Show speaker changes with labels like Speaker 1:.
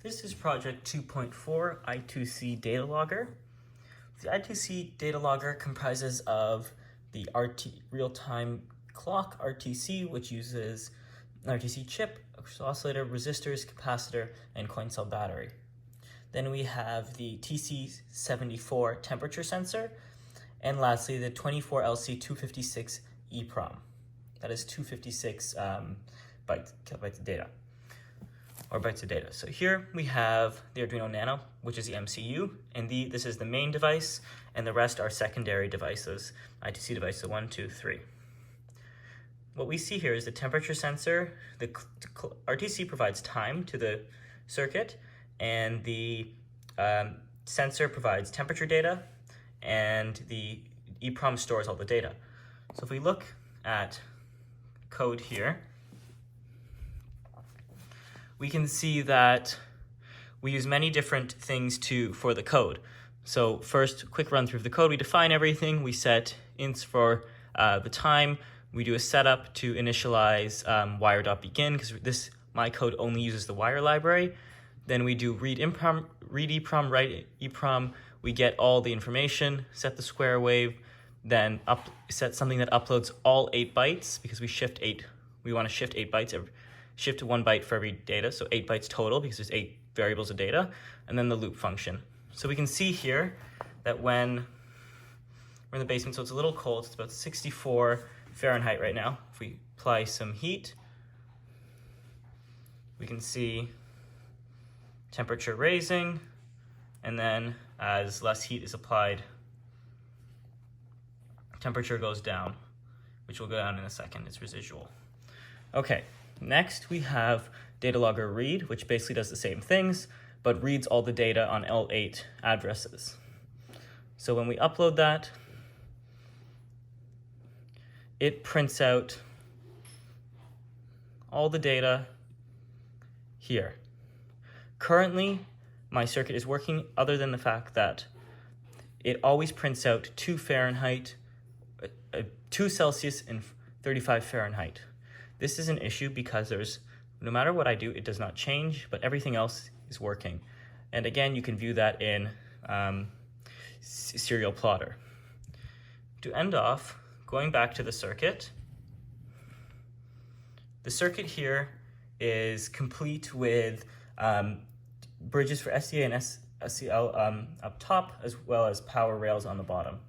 Speaker 1: This is project 2.4 I2C data logger. The I2C data logger comprises of the real-time clock RTC, which uses an RTC chip, oscillator, resistors, capacitor, and coin cell battery. Then we have the TC74 temperature sensor, and lastly the 24LC256 EEPROM. That is 256 kilobytes of data. Or bytes of data. So here we have the Arduino Nano, which is the MCU, and this is the main device, and the rest are secondary devices, I2C devices 1, 2, 3. What we see here is the temperature sensor. The RTC provides time to the circuit, and the sensor provides temperature data, and the EEPROM stores all the data. So if we look at code here, we can see that we use many different things for the code. So first, quick run through of the code. We define everything. We set ints for the time. We do a setup to initialize wire.begin, because my code only uses the wire library. Then we do read EEPROM, write EEPROM. We get all the information, set the square wave, then set something that uploads all 8 bytes, because we want to shift 8 bytes shift 1 byte for every data, so 8 bytes total because there's 8 variables of data, and then the loop function. So we can see here that when we're in the basement, so it's a little cold, it's about 64 Fahrenheit right now. If we apply some heat, we can see temperature raising, and then as less heat is applied, temperature goes down, which will go down in a second. It's residual. Okay. Next, we have data logger read, which basically does the same things, but reads all the data on L8 addresses. So when we upload that, it prints out all the data here. Currently, my circuit is working other than the fact that it always prints out 2 Celsius and 35 Fahrenheit. This is an issue because no matter what I do, it does not change, but everything else is working. And again, you can view that in serial plotter. To end off, going back to the circuit here is complete with bridges for SCA and SCL up top, as well as power rails on the bottom.